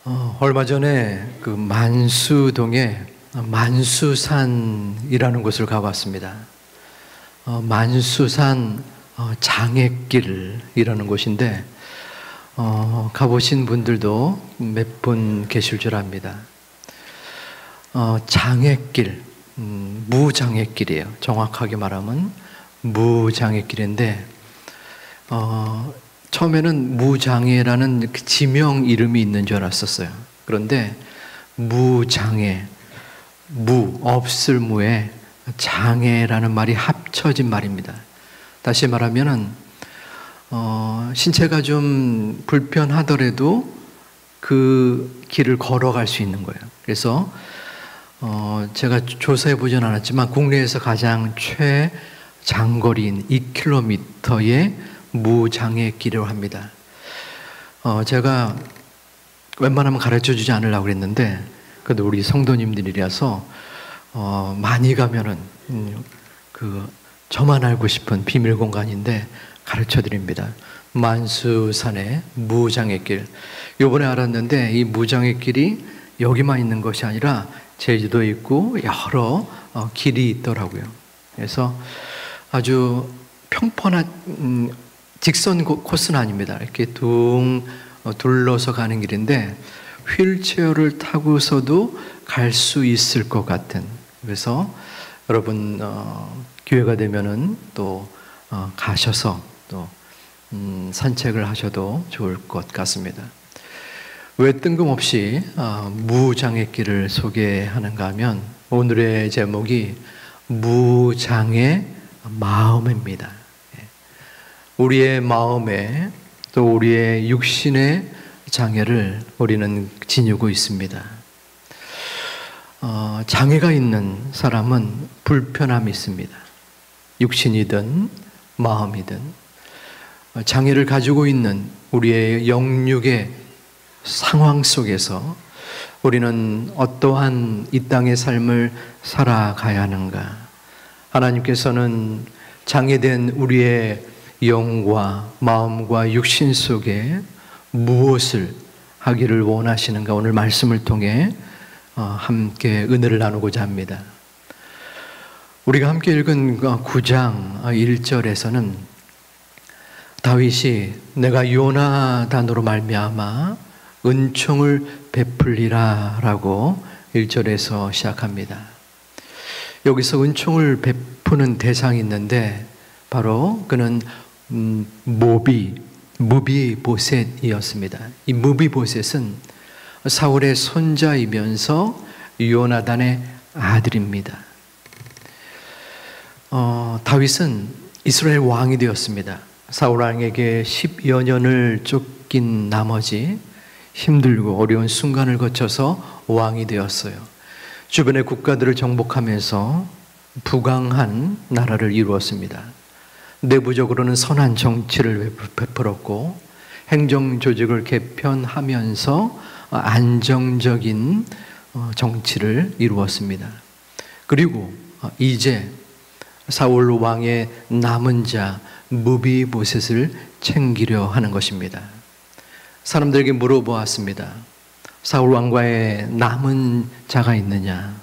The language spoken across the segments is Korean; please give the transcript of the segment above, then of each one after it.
얼마 전에 그 만수동에 만수산이라는 곳을 가봤습니다. 만수산 장애길이라는 곳인데 가보신 분들도 몇 분 계실 줄 압니다. 장애길, 무장애길이에요. 정확하게 말하면 무장애길인데 처음에는 무장애라는 그 지명 이름이 있는 줄 알았었어요. 그런데 무장애, 없을 무에 장애라는 말이 합쳐진 말입니다. 다시 말하면은 신체가 좀 불편하더라도 그 길을 걸어갈 수 있는 거예요. 그래서 제가 조사해 보진 않았지만 국내에서 가장 최장거리인 2km의 무장애길이라고 합니다. 제가 웬만하면 가르쳐 주지 않으려고 그랬는데 그래도 우리 성도님들이라서 많이 가면은 저만 알고 싶은 비밀 공간인데 가르쳐 드립니다. 만수산의 무장애길. 요번에 알았는데 이 무장애길이 여기만 있는 것이 아니라 제주도에 있고 여러 길이 있더라고요. 그래서 아주 평범한 직선 코스는 아닙니다. 이렇게 둘러서 가는 길인데 휠체어를 타고서도 갈 수 있을 것 같은. 그래서 여러분 기회가 되면은 또 가셔서 또 산책을 하셔도 좋을 것 같습니다. 왜 뜬금없이 무장애길을 소개하는가 하면 오늘의 제목이 무장애 마음입니다. 우리의 마음에 또 우리의 육신의 장애를 우리는 지니고 있습니다. 장애가 있는 사람은 불편함이 있습니다. 육신이든 마음이든 장애를 가지고 있는 우리의 영육의 상황 속에서 우리는 어떠한 이 땅의 삶을 살아가야 하는가? 하나님께서는 장애된 우리의 영과 마음과 육신 속에 무엇을 하기를 원하시는가? 오늘 말씀을 통해 함께 은혜를 나누고자 합니다. 우리가 함께 읽은 9장 1절에서는 다윗이 내가 요나단으로 말미암아 은총을 베풀리라 라고 1절에서 시작합니다. 여기서 은총을 베푸는 대상이 있는데 바로 그는 무비보셋이었습니다. 이 무비보셋은 사울의 손자이면서 요나단의 아들입니다. 다윗은 이스라엘 왕이 되었습니다. 사울 왕에게 10여 년을 쫓긴 나머지 힘들고 어려운 순간을 거쳐서 왕이 되었어요. 주변의 국가들을 정복하면서 부강한 나라를 이루었습니다. 내부적으로는 선한 정치를 베풀었고 행정조직을 개편하면서 안정적인 정치를 이루었습니다. 그리고 이제 사울 왕의 남은 자 무비보셋을 챙기려 하는 것입니다. 사람들에게 물어보았습니다. 사울 왕과의 남은 자가 있느냐?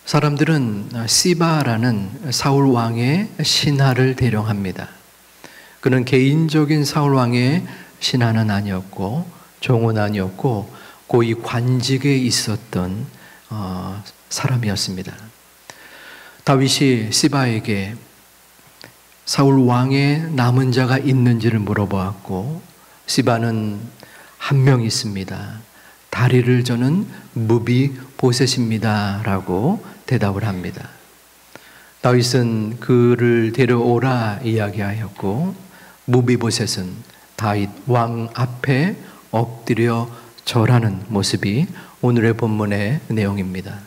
사람들은 시바라는 사울 왕의 신하를 대령합니다. 그는 개인적인 사울 왕의 신하는 아니었고 종은 아니었고 고위 관직에 있었던 사람이었습니다. 다윗이 시바에게 사울 왕의 남은 자가 있는지를 물어보았고 시바는 한 명 있습니다. 다리를 저는 무비보셋입니다 라고 대답을 합니다. 다윗은 그를 데려오라 이야기하였고 무비보셋은 다윗 왕 앞에 엎드려 절하는 모습이 오늘의 본문의 내용입니다.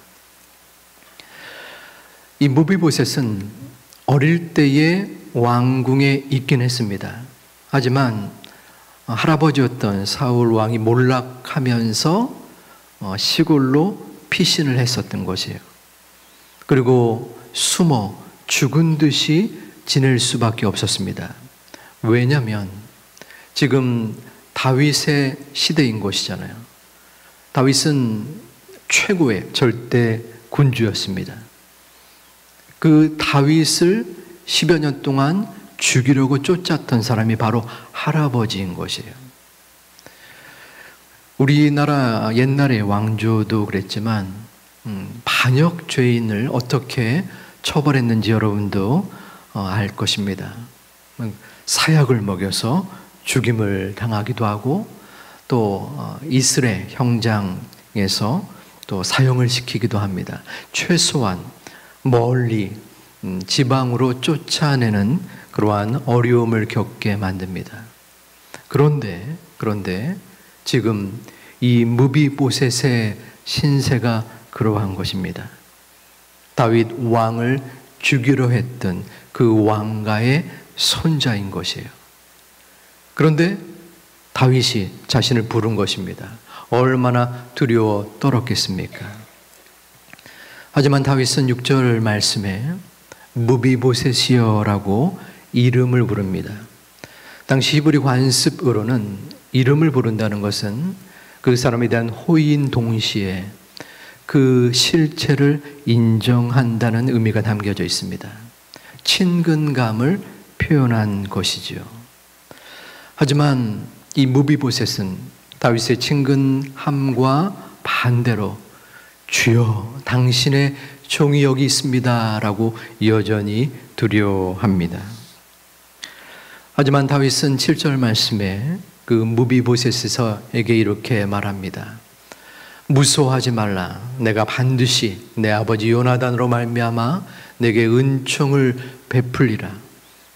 이 무비보셋은 어릴 때에 왕궁에 있긴 했습니다. 하지만 할아버지였던 사울 왕이 몰락하면서 시골로 피신을 했었던 것이에요. 그리고 숨어 죽은 듯이 지낼 수밖에 없었습니다. 왜냐하면 지금 다윗의 시대인 것이잖아요. 다윗은 최고의 절대 군주였습니다. 그 다윗을 10여 년 동안 죽이려고 쫓았던 사람이 바로 할아버지인 것이에요. 우리나라 옛날의 왕조도 그랬지만 반역 죄인을 어떻게 처벌했는지 여러분도 알 것입니다. 사약을 먹여서 죽임을 당하기도 하고 또 이스라엘 형장에서 또 사형을 시키기도 합니다. 최소한 멀리 지방으로 쫓아내는 그러한 어려움을 겪게 만듭니다. 그런데 지금 이 무비보셋의 신세가 그러한 것입니다. 다윗 왕을 죽이려 했던 그 왕가의 손자인 것이에요. 그런데 다윗이 자신을 부른 것입니다. 얼마나 두려워 떨었겠습니까? 하지만 다윗은 6절 말씀에 무비보셋이여라고 이름을 부릅니다. 당시 히브리 관습으로는 이름을 부른다는 것은 그 사람에 대한 호의인 동시에 그 실체를 인정한다는 의미가 담겨져 있습니다. 친근감을 표현한 것이지요. 하지만 이 무비보셋은 다윗의 친근함과 반대로 주여 당신의 종이 여기 있습니다 라고 여전히 두려워합니다. 하지만 다윗은 7절 말씀에 그 무비보셋에게 이렇게 말합니다. 무서워하지 말라. 내가 반드시 내 아버지 요나단으로 말미암아 내게 은총을 베풀리라.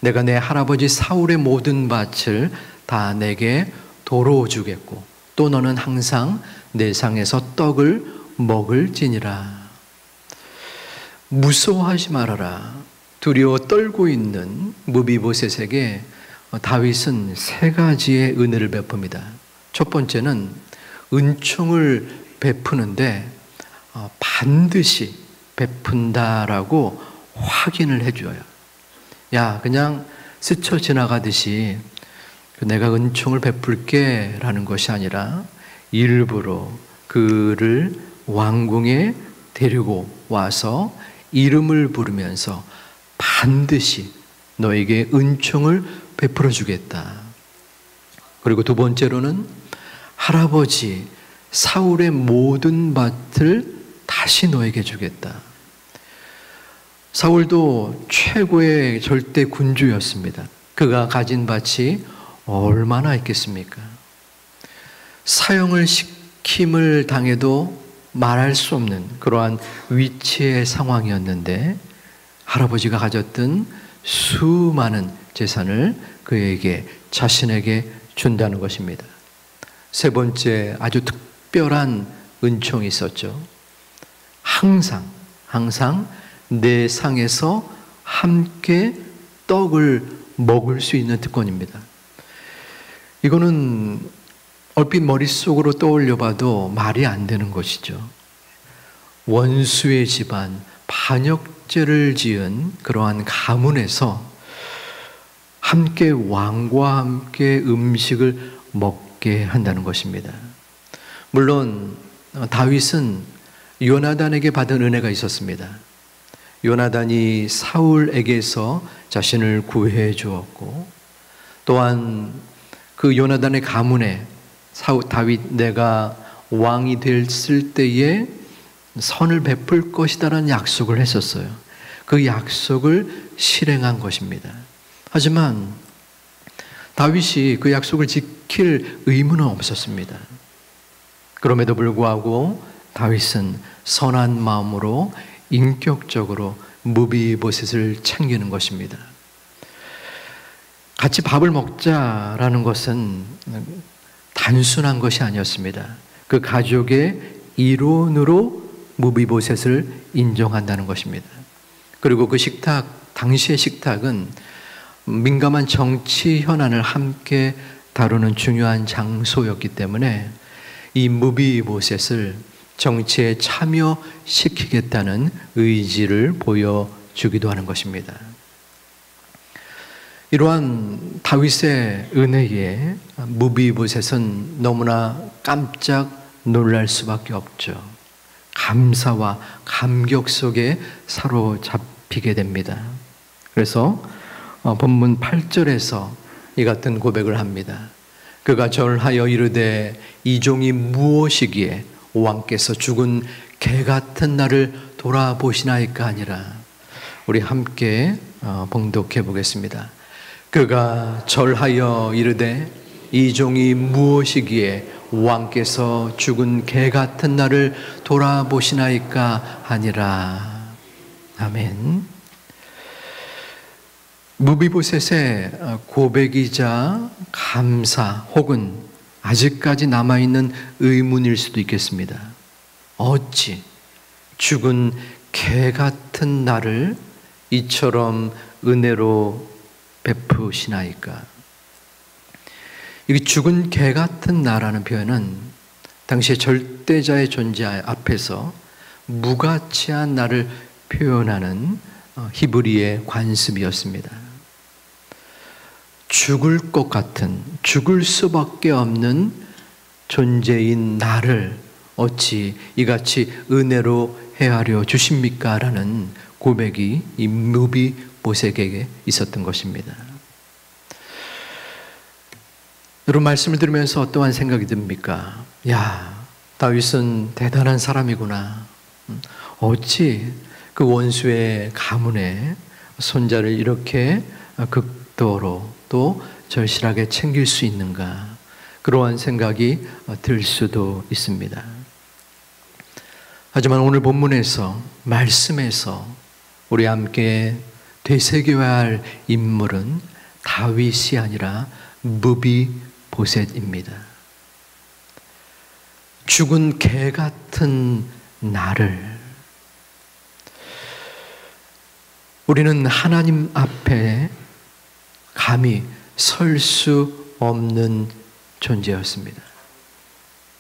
내가 내 할아버지 사울의 모든 밭을 다 내게 도로 주겠고 또 너는 항상 내 상에서 떡을 먹을지니라. 무서워하지 말아라. 두려워 떨고 있는 무비보셋에게 다윗은 세 가지의 은혜를 베풉니다. 첫 번째는 은총을 베푸는데 반드시 베푼다라고 확인을 해줘요. 야, 그냥 스쳐 지나가듯이 내가 은총을 베풀게 라는 것이 아니라 일부러 그를 왕궁에 데리고 와서 이름을 부르면서 반드시 너에게 은총을 베풀어 주겠다. 그리고 두 번째로는 할아버지 사울의 모든 밭을 다시 너에게 주겠다. 사울도 최고의 절대 군주였습니다. 그가 가진 밭이 얼마나 있겠습니까? 사형을 시킴을 당해도 말할 수 없는 그러한 위치의 상황이었는데 할아버지가 가졌던 수많은 재산을 그에게 자신에게 준다는 것입니다. 세 번째 아주 특별한 은총이 있었죠. 항상 내 상에서 함께 떡을 먹을 수 있는 특권입니다. 이거는 얼핏 머릿속으로 떠올려 봐도 말이 안 되는 것이죠. 원수의 집안, 반역죄를 지은 그러한 가문에서 함께 왕과 함께 음식을 먹게 한다는 것입니다. 물론 다윗은 요나단에게 받은 은혜가 있었습니다. 요나단이 사울에게서 자신을 구해 주었고 또한 그 요나단의 가문에 다윗 내가 왕이 됐을 때에 선을 베풀 것이다라는 약속을 했었어요. 그 약속을 실행한 것입니다. 하지만 다윗이 그 약속을 지킬 의무는 없었습니다. 그럼에도 불구하고 다윗은 선한 마음으로 인격적으로 무비보셋을 챙기는 것입니다. 같이 밥을 먹자라는 것은 단순한 것이 아니었습니다. 그 가족의 일원으로 무비보셋을 인정한다는 것입니다. 그리고 그 식탁, 당시의 식탁은 민감한 정치 현안을 함께 다루는 중요한 장소였기 때문에 이 무비보셋을 정치에 참여시키겠다는 의지를 보여주기도 하는 것입니다. 이러한 다윗의 은혜에 무비보셋은 너무나 깜짝 놀랄 수밖에 없죠. 감사와 감격 속에 사로잡히게 됩니다. 그래서 본문 8절에서 이 같은 고백을 합니다. 그가 절하여 이르되 이 종이 무엇이기에 왕께서 죽은 개 같은 나를 돌아보시나이까 하니라. 우리 함께 봉독해 보겠습니다. 그가 절하여 이르되 이 종이 무엇이기에 왕께서 죽은 개 같은 나를 돌아보시나이까 하니라. 아멘. 무비보셋의 고백이자 감사 혹은 아직까지 남아있는 의문일 수도 있겠습니다. 어찌 죽은 개 같은 나를 이처럼 은혜로 베푸시나이까. 이 죽은 개 같은 나라는 표현은 당시의 절대자의 존재 앞에서 무가치한 나를 표현하는 히브리의 관습이었습니다. 죽을 것 같은, 죽을 수밖에 없는 존재인 나를 어찌 이같이 은혜로 헤아려 주십니까? 라는 고백이 이 무비보셋에게 있었던 것입니다. 여러분, 말씀을 들으면서 어떠한 생각이 듭니까? 야, 다윗은 대단한 사람이구나. 어찌 그 원수의 가문에 손자를 이렇게 극도로 또 절실하게 챙길 수 있는가? 그러한 생각이 들 수도 있습니다. 하지만 오늘 본문에서, 말씀에서 우리 함께 되새겨야 할 인물은 다윗이 아니라 무비보셋입니다. 죽은 개 같은 나를, 우리는 하나님 앞에 감히 설 수 없는 존재였습니다.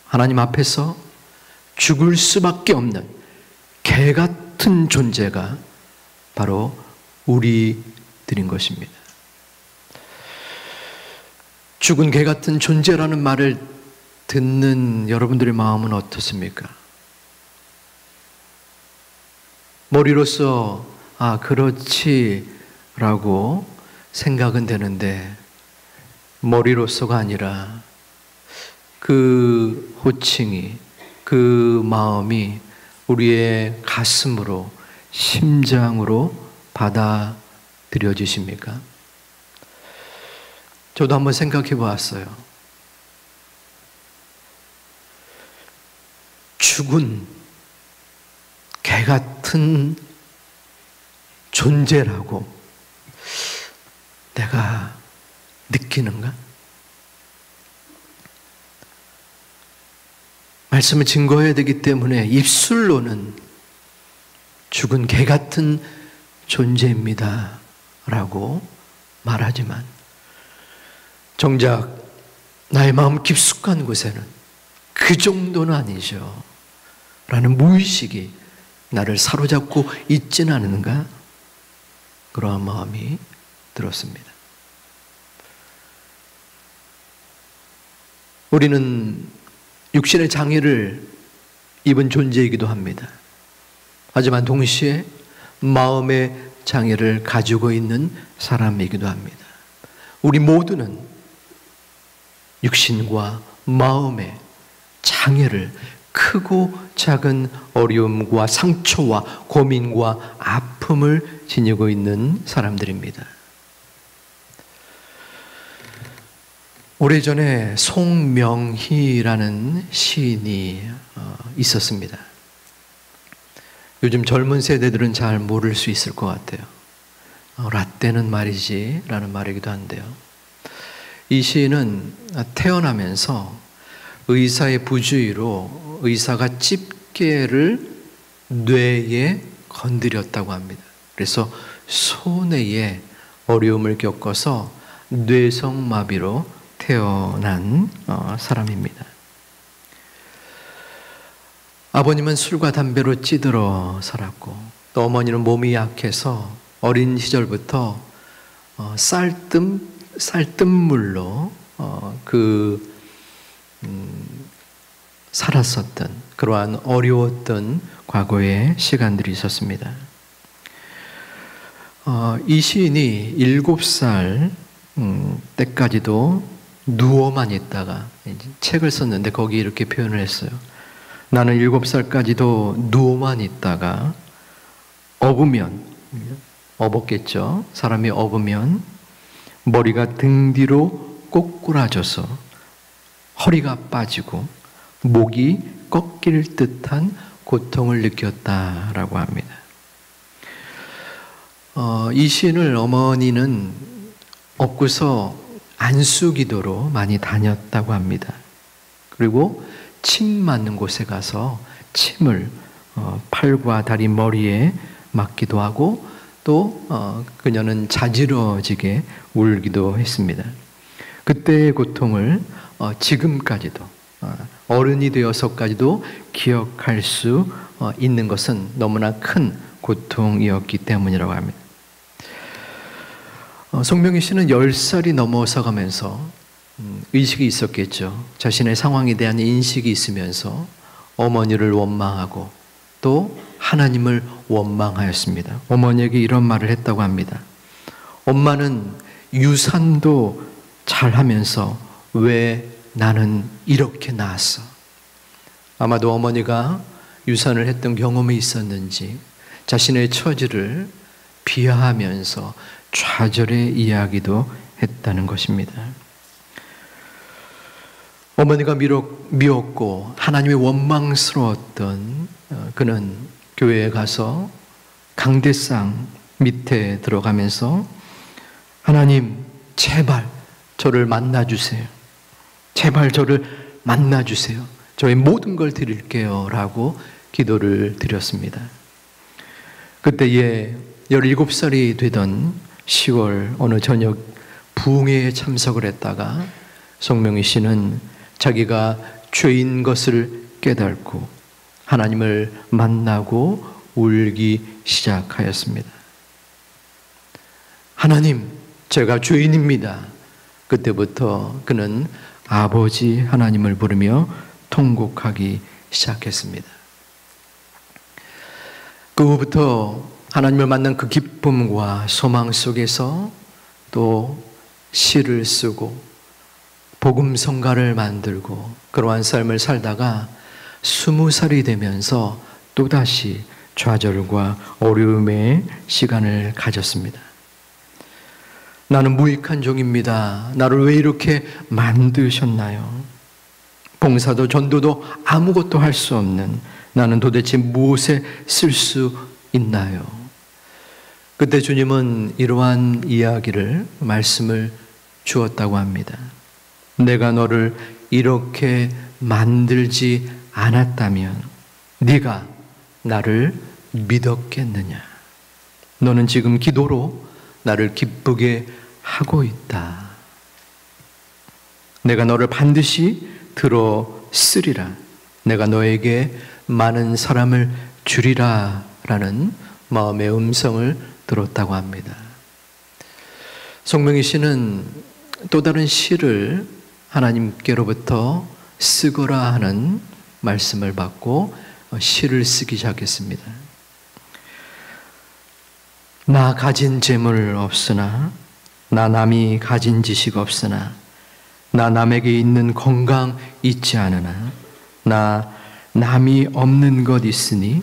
하나님 앞에서 죽을 수밖에 없는 개 같은 존재가 바로 우리들인 것입니다. 죽은 개 같은 존재라는 말을 듣는 여러분들의 마음은 어떻습니까? 머리로서 그렇지 라고 생각은 되는데, 머리로서가 아니라 그 호칭이, 그 마음이 우리의 가슴으로, 심장으로 받아들여지십니까? 저도 한번 생각해 보았어요. 죽은 개 같은 존재라고 내가 느끼는가? 말씀을 증거해야 되기 때문에 입술로는 죽은 개 같은 존재입니다 라고 말하지만, 정작 나의 마음 깊숙한 곳에는 그 정도는 아니죠 라는 무의식이 나를 사로잡고 있지는 않은가? 그러한 마음이 들었습니다. 우리는 육신의 장애를 입은 존재이기도 합니다. 하지만 동시에 마음의 장애를 가지고 있는 사람이기도 합니다. 우리 모두는 육신과 마음의 장애를, 크고 작은 어려움과 상처와 고민과 아픔을 지니고 있는 사람들입니다. 오래전에 송명희라는 시인이 있었습니다. 요즘 젊은 세대들은 잘 모를 수 있을 것 같아요. 라떼는 말이지 라는 말이기도 한데요. 이 시인은 태어나면서 의사의 부주의로 의사가 집게를 뇌에 건드렸다고 합니다. 그래서 소뇌에 어려움을 겪어서 뇌성마비로 태어난 사람입니다. 아버님은 술과 담배로 찌들어 살았고, 또 어머니는 몸이 약해서 어린 시절부터 쌀뜨물로 살았었던 그러한 어려웠던 과거의 시간들이 있었습니다. 이 시인이 7살 때까지도 누워만 있다가 책을 썼는데 거기 이렇게 표현을 했어요. 나는 7살까지도 누워만 있다가 업으면, 업었겠죠. 사람이 업으면 머리가 등 뒤로 꼬꾸라져서 허리가 빠지고 목이 꺾일 듯한 고통을 느꼈다라고 합니다. 이 시인을 어머니는 업고서 안수기도로 많이 다녔다고 합니다. 그리고 침 맞는 곳에 가서 침을 팔과 다리, 머리에 맞기도 하고 또 그녀는 자지러지게 울기도 했습니다. 그때의 고통을 지금까지도 어른이 되어서까지도 기억할 수 있는 것은 너무나 큰 고통이었기 때문이라고 합니다. 송명희 씨는 10살이 넘어서 가면서 의식이 있었겠죠. 자신의 상황에 대한 인식이 있으면서 어머니를 원망하고 또 하나님을 원망하였습니다. 어머니에게 이런 말을 했다고 합니다. 엄마는 유산도 잘하면서 왜 나는 이렇게 낳았어? 아마도 어머니가 유산을 했던 경험이 있었는지 자신의 처지를 비하하면서 좌절의 이야기도 했다는 것입니다. 어머니가 미웠고 하나님의 원망스러웠던 그는 교회에 가서 강대상 밑에 들어가면서 하나님 제발 저를 만나주세요. 제발 저를 만나주세요. 저의 모든 걸 드릴게요 라고 기도를 드렸습니다. 그때에 17살이 되던 10월 어느 저녁 부흥회에 참석을 했다가 송명희 씨는 자기가 죄인 것을 깨닫고 하나님을 만나고 울기 시작하였습니다. 하나님, 제가 죄인입니다. 그때부터 그는 아버지 하나님을 부르며 통곡하기 시작했습니다. 그 후부터 하나님을 만난 그 기쁨과 소망 속에서 또 시를 쓰고 복음성가를 만들고 그러한 삶을 살다가 20살이 되면서 또다시 좌절과 어려움의 시간을 가졌습니다. 나는 무익한 종입니다. 나를 왜 이렇게 만드셨나요? 봉사도 전도도 아무것도 할 수 없는 나는 도대체 무엇에 쓸 수 있나요? 그때 주님은 이러한 이야기를, 말씀을 주었다고 합니다. 내가 너를 이렇게 만들지 않았다면 네가 나를 믿었겠느냐? 너는 지금 기도로 나를 기쁘게 하고 있다. 내가 너를 반드시 들어 쓰리라. 내가 너에게 많은 사람을 주리라 라는 마음의 음성을 들었다고 합니다. 송명희 씨는 또 다른 시를 하나님께로부터 쓰거라 하는 말씀을 받고 시를 쓰기 시작했습니다. 나 가진 재물 없으나, 나 남이 가진 지식 없으나, 나 남에게 있는 건강 있지 않으나, 나 남이 없는 것 있으니,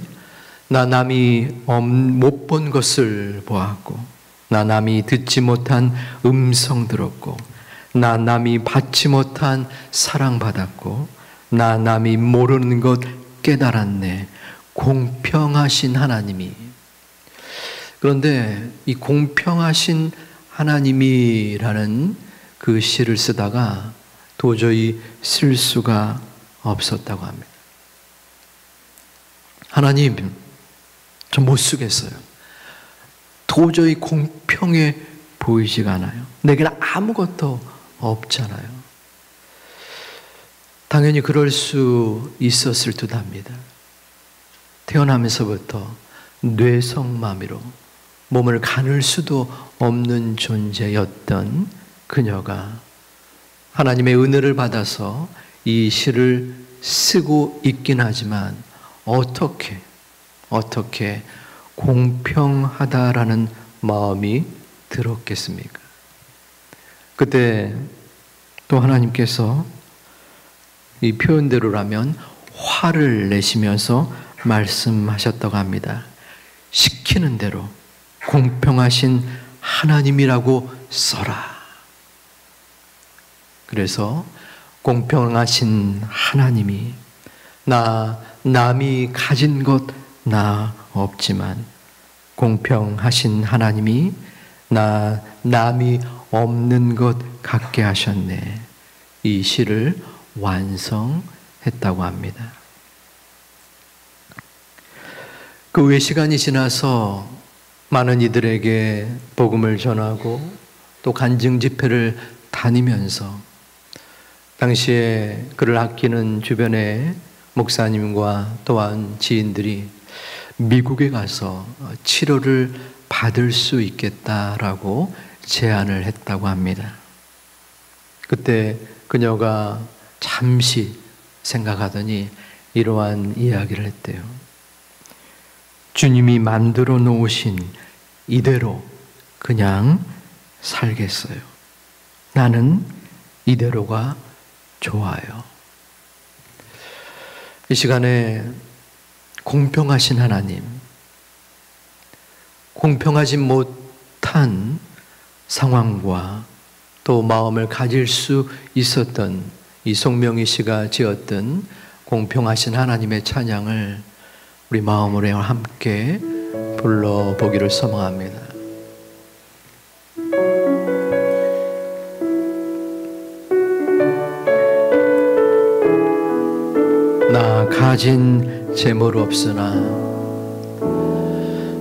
나 남이 못 본 것을 보았고, 나 남이 듣지 못한 음성 들었고, 나 남이 받지 못한 사랑받았고, 나 남이 모르는 것 깨달았네. 공평하신 하나님이. 그런데 이 공평하신 하나님이라는 그 시를 쓰다가 도저히 쓸 수가 없었다고 합니다. 하나님, 저 못 쓰겠어요. 도저히 공평해 보이지가 않아요. 내게는 아무것도 없잖아요. 당연히 그럴 수 있었을 듯합니다. 태어나면서부터 뇌성마비로 몸을 가눌 수도 없는 존재였던 그녀가 하나님의 은혜를 받아서 이 시를 쓰고 있긴 하지만 어떻게 공평하다라는 마음이 들었겠습니까? 그때 또 하나님께서 이 표현대로라면 화를 내시면서 말씀하셨다고 합니다. 시키는 대로 공평하신 하나님이라고 써라. 그래서 공평하신 하나님이 남이 가진 것 나 없지만 공평하신 하나님이 남이 없는 것 갖게 하셨네. 이 시를 완성했다고 합니다. 그 후에 시간이 지나서 많은 이들에게 복음을 전하고 또 간증 집회를 다니면서 당시에 그를 아끼는 주변의 목사님과 또한 지인들이 미국에 가서 치료를 받을 수 있겠다라고 제안을 했다고 합니다. 그때 그녀가 잠시 생각하더니 이러한 이야기를 했대요. 주님이 만들어 놓으신 이대로 그냥 살겠어요. 나는 이대로가 좋아요. 이 시간에 공평하신 하나님, 공평하지 못한 상황과 또 마음을 가질 수 있었던 이 송명희 씨가 지었던 공평하신 하나님의 찬양을 우리 마음으로 함께 불러보기를 소망합니다. 나 가진 재물 없으나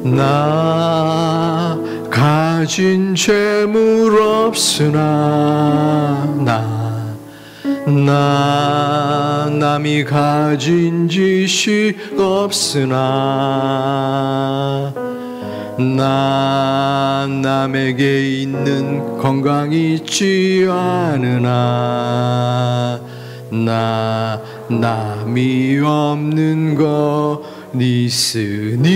나 가진 재물 없으나 나 남이 가진 지식 없으나 나 남에게 있는 건강이 있지 않으나 나 남이 없는 것 있으니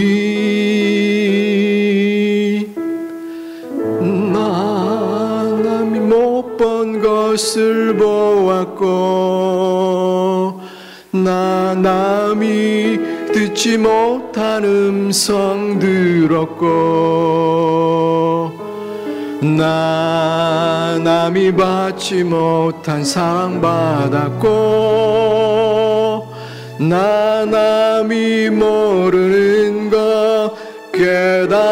나 남이 못 본 것을 보았고 나 남이 듣지 못한 음성 들었고 나 남이 받지 못한 사랑 받았고 나 남이 모르는 것 깨달았네.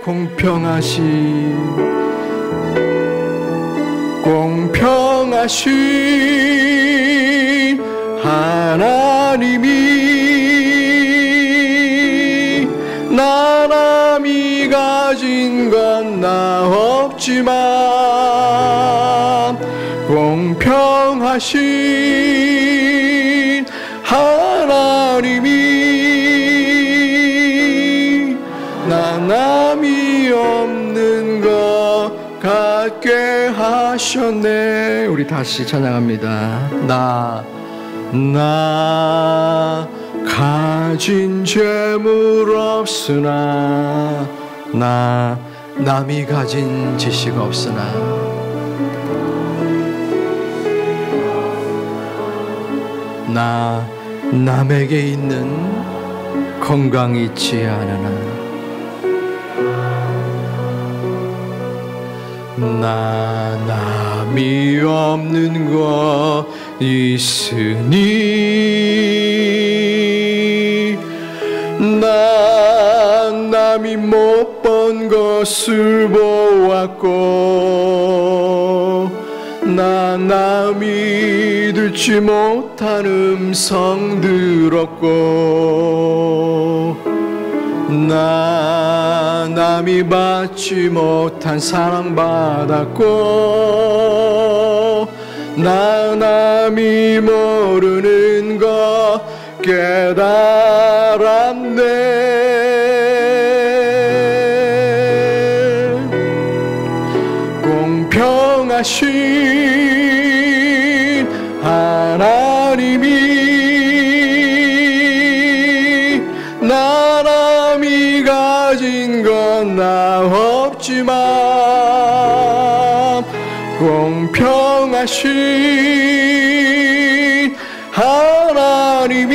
공평하신 하나님이 나 남이 가진 건 나 없지만 공평하신 하나님이 나 남이 없는 것 갖게 하셨네. 우리 다시 찬양합니다. 나 가진 재물 없으나 나 남이 가진 지식 없으나 나 남에게 있는 건강이 있지 않으나 나 남이 없는 것 있으니 나 남이 못 본 것을 보았고 나 남이 듣지 못한 음성 들었고 나 남이 받지 못한 사랑 받았고 나 남이 모르는 것 깨달았네. 공평하신 하나님이 나람이 가진 건 나 없지만 공평하신 하나님이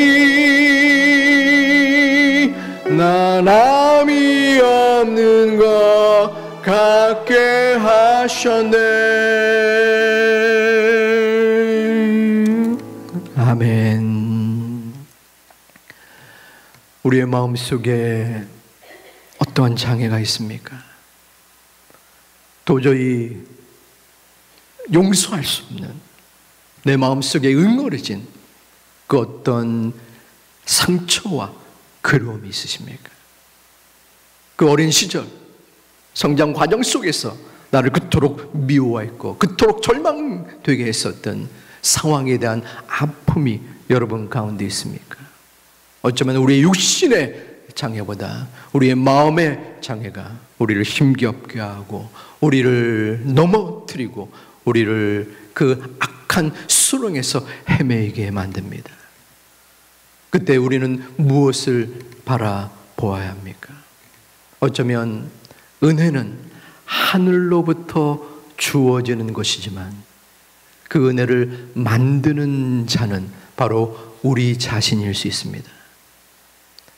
나람이 없는 것 같게 하셨네. 아멘. 우리의 마음속에 어떠한 장애가 있습니까? 도저히 용서할 수 없는 내 마음속에 응어려진 그 어떤 상처와 괴로움이 있으십니까? 그 어린 시절 성장 과정 속에서 나를 그토록 미워했고 그토록 절망되게 했었던 상황에 대한 아픔이 여러분 가운데 있습니까? 어쩌면 우리의 육신의 장애보다 우리의 마음의 장애가 우리를 힘겹게 하고 우리를 넘어뜨리고 우리를 그 악한 수렁에서 헤매이게 만듭니다. 그때 우리는 무엇을 바라보아야 합니까? 어쩌면 은혜는 하늘로부터 주어지는 것이지만 그 은혜를 만드는 자는 바로 우리 자신일 수 있습니다.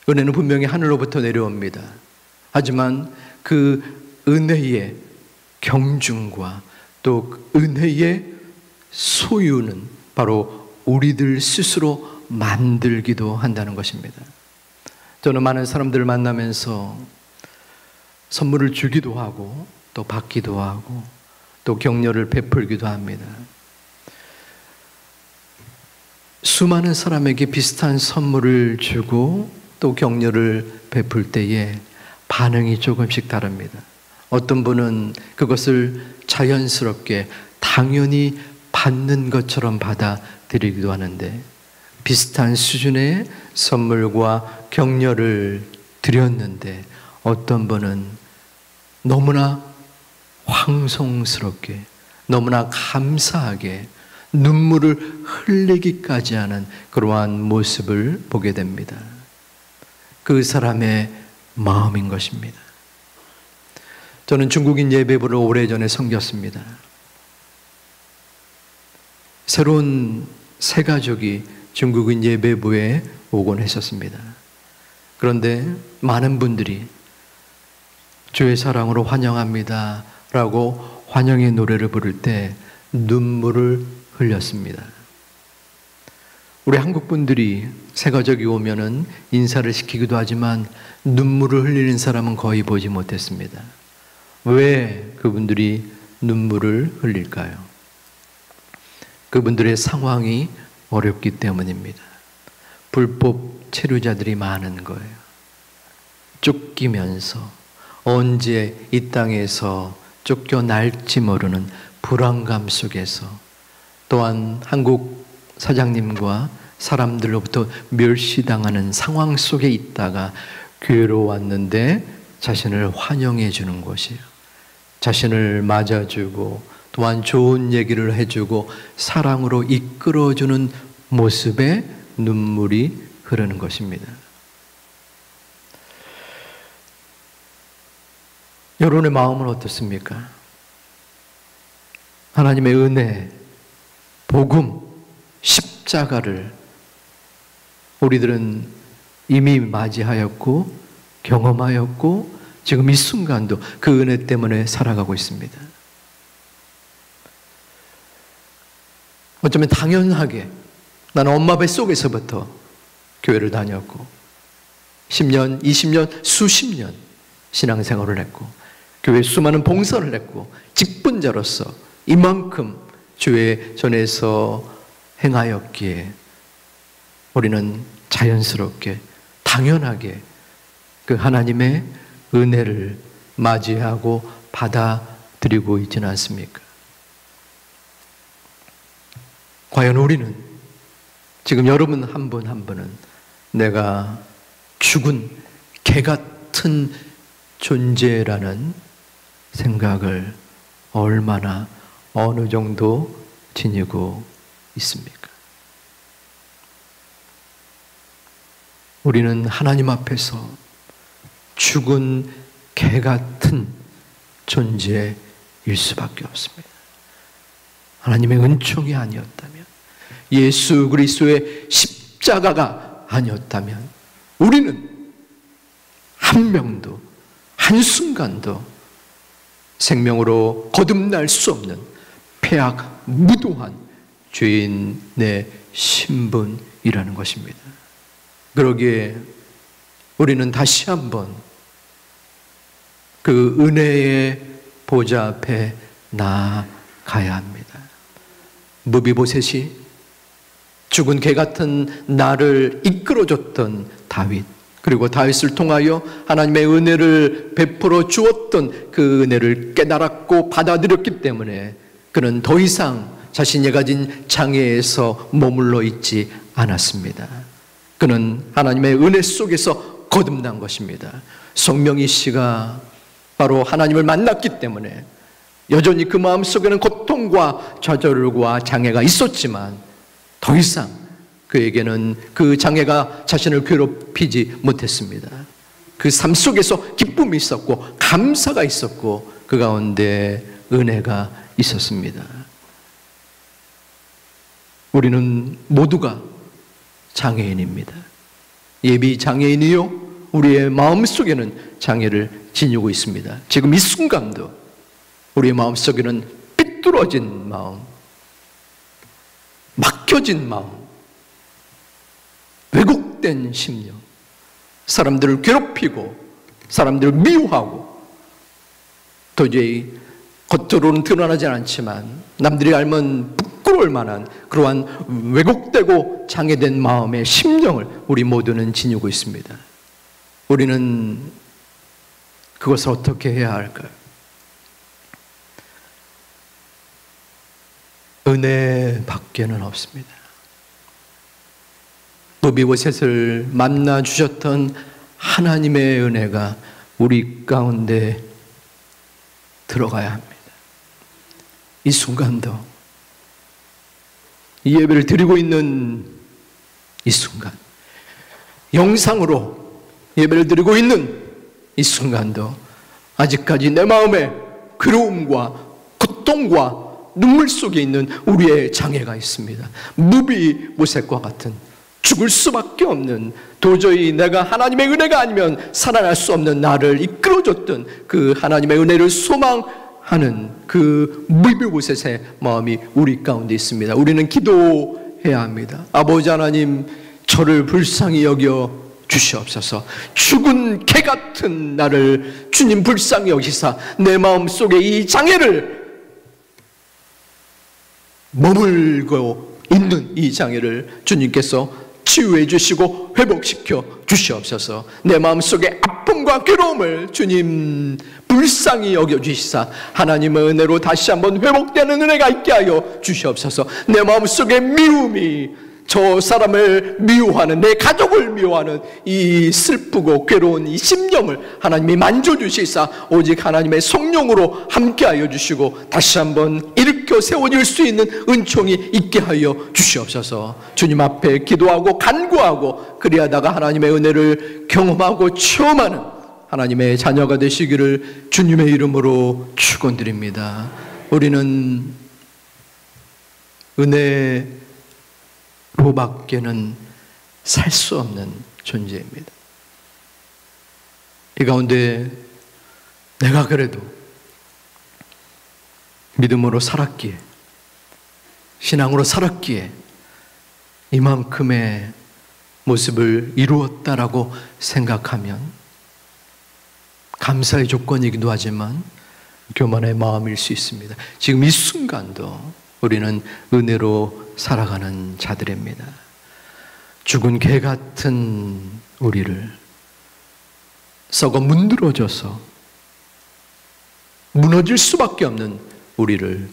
은혜는 분명히 하늘로부터 내려옵니다. 하지만 그 은혜의 경중과 또 은혜의 소유는 바로 우리들 스스로 만들기도 한다는 것입니다. 저는 많은 사람들을 만나면서 선물을 주기도 하고 또 받기도 하고 또 격려를 베풀기도 합니다. 수많은 사람에게 비슷한 선물을 주고 또 격려를 베풀 때에 반응이 조금씩 다릅니다. 어떤 분은 그것을 자연스럽게 당연히 받는 것처럼 받아들이기도 하는데 비슷한 수준의 선물과 격려를 드렸는데 어떤 분은 너무나 황송스럽게 너무나 감사하게 눈물을 흘리기까지 하는 그러한 모습을 보게 됩니다. 그 사람의 마음인 것입니다. 저는 중국인 예배부를 오래전에 섬겼습니다. 새로운 새 가족이 중국인 예배부에 오곤 했었습니다. 그런데 많은 분들이 주의 사랑으로 환영합니다 라고 환영의 노래를 부를 때 눈물을 흘렸습니다. 우리 한국 분들이 새 가족이 오면은 인사를 시키기도 하지만 눈물을 흘리는 사람은 거의 보지 못했습니다. 왜 그분들이 눈물을 흘릴까요? 그분들의 상황이 어렵기 때문입니다. 불법 체류자들이 많은 거예요. 쫓기면서 언제 이 땅에서 쫓겨날지 모르는 불안감 속에서 또한 한국 사장님과 사람들로부터 멸시당하는 상황 속에 있다가 교회로 왔는데 자신을 환영해 주는 것이에요. 자신을 맞아주고 또한 좋은 얘기를 해주고 사랑으로 이끌어주는 모습에 눈물이 흐르는 것입니다. 여러분의 마음은 어떻습니까? 하나님의 은혜, 복음, 십자가를 우리들은 이미 맞이하였고 경험하였고 지금 이 순간도 그 은혜 때문에 살아가고 있습니다. 어쩌면 당연하게 나는 엄마 뱃속에서부터 교회를 다녔고 10년, 20년, 수십 년 신앙생활을 했고 교회 수많은 봉사를 했고 직분자로서 이만큼 주의 전에서 행하였기에 우리는 자연스럽게 당연하게 그 하나님의 은혜를 맞이하고 받아들이고 있지는 않습니까? 과연 우리는 지금 여러분 한 분 한 분은 내가 죽은 개 같은 존재라는 생각을 얼마나 어느 정도 지니고 있습니까? 우리는 하나님 앞에서 죽은 개 같은 존재일 수밖에 없습니다. 하나님의 은총이 아니었다면, 예수 그리스도의 십자가가 아니었다면 우리는 한 명도, 한순간도 생명으로 거듭날 수 없는 폐악 무도한 죄인의 신분이라는 것입니다. 그러기에 우리는 다시 한번 그 은혜의 보좌 앞에 나아가야 합니다. 무비보셋이 죽은 개 같은 나를 이끌어줬던 다윗, 그리고 다윗을 통하여 하나님의 은혜를 베풀어 주었던 그 은혜를 깨달았고 받아들였기 때문에 그는 더 이상 자신이 가진 장애에서 머물러 있지 않았습니다. 그는 하나님의 은혜 속에서 거듭난 것입니다. 성명희 씨가 바로 하나님을 만났기 때문에 여전히 그 마음속에는 고통과 좌절과 장애가 있었지만 더 이상 그에게는 그 장애가 자신을 괴롭히지 못했습니다. 그 삶 속에서 기쁨이 있었고 감사가 있었고 그 가운데 은혜가 있었습니다. 우리는 모두가 장애인입니다. 예비 장애인이요, 우리의 마음속에는 장애를 지니고 있습니다. 지금 이 순간도 우리의 마음속에는 삐뚤어진 마음, 막혀진 마음, 왜곡된 심령, 사람들을 괴롭히고 사람들을 미워하고 도저히 겉으로는 드러나지 않지만 남들이 알면 부끄러울 만한 그러한 왜곡되고 장애된 마음의 심령을 우리 모두는 지니고 있습니다. 우리는 그것을 어떻게 해야 할까요? 은혜 밖에는 없습니다. 무비보셋을 만나 주셨던 하나님의 은혜가 우리 가운데 들어가야 합니다. 이 순간도, 이 예배를 드리고 있는 이 순간, 영상으로 예배를 드리고 있는 이 순간도 아직까지 내 마음에 괴로움과 고통과 눈물 속에 있는 우리의 장애가 있습니다. 무비보셋과 같은 죽을 수밖에 없는, 도저히 내가 하나님의 은혜가 아니면 살아날 수 없는 나를 이끌어줬던 그 하나님의 은혜를 소망하는 그 무비보셋의 마음이 우리 가운데 있습니다. 우리는 기도해야 합니다. 아버지 하나님, 저를 불쌍히 여겨 주시옵소서. 죽은 개 같은 나를 주님 불쌍히 여기사 내 마음속에 이 장애를, 머물고 있는 이 장애를 주님께서 치유해 주시고 회복시켜 주시옵소서. 내 마음속에 아픔과 괴로움을 주님 불쌍히 여겨주시사 하나님의 은혜로 다시 한번 회복되는 은혜가 있게 하여 주시옵소서. 내 마음속에 미움이, 저 사람을 미워하는, 내 가족을 미워하는 이 슬프고 괴로운 이 심령을 하나님이 만져주시사 오직 하나님의 성령으로 함께하여 주시고 다시 한번 일으켜 세워질 수 있는 은총이 있게 하여 주시옵소서. 주님 앞에 기도하고 간구하고 그리하다가 하나님의 은혜를 경험하고 체험하는 하나님의 자녀가 되시기를 주님의 이름으로 축원드립니다. 우리는 은혜로밖에는 살 수 없는 존재입니다. 이 가운데 내가 그래도 믿음으로 살았기에, 신앙으로 살았기에 이만큼의 모습을 이루었다라고 생각하면 감사의 조건이기도 하지만 교만의 마음일 수 있습니다. 지금 이 순간도 우리는 은혜로 살아가는 자들입니다. 죽은 개 같은 우리를, 썩어 문드러져서 무너질 수밖에 없는 우리를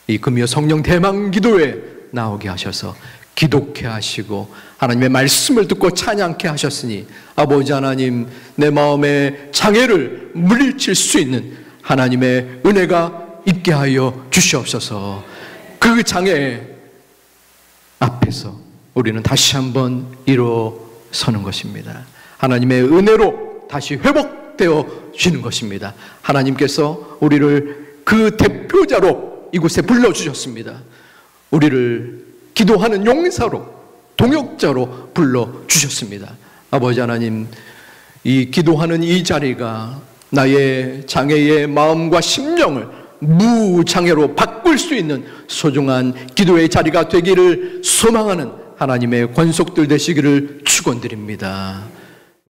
이 금요 성령 대망 기도에 나오게 하셔서 기독케 하시고 하나님의 말씀을 듣고 찬양케 하셨으니 아버지 하나님, 내 마음의 장애를 물리칠 수 있는 하나님의 은혜가 있게 하여 주시옵소서. 그 장애, 앞에서 우리는 다시 한번 일어서는 것입니다. 하나님의 은혜로 다시 회복되어 지는 것입니다. 하나님께서 우리를 그 대표자로 이곳에 불러주셨습니다. 우리를 기도하는 용사로, 동역자로 불러주셨습니다. 아버지 하나님, 이 기도하는 이 자리가 나의 장애의 마음과 심령을 무장애로 바꿀 수 있는 소중한 기도의 자리가 되기를 소망하는 하나님의 권속들 되시기를 축원드립니다.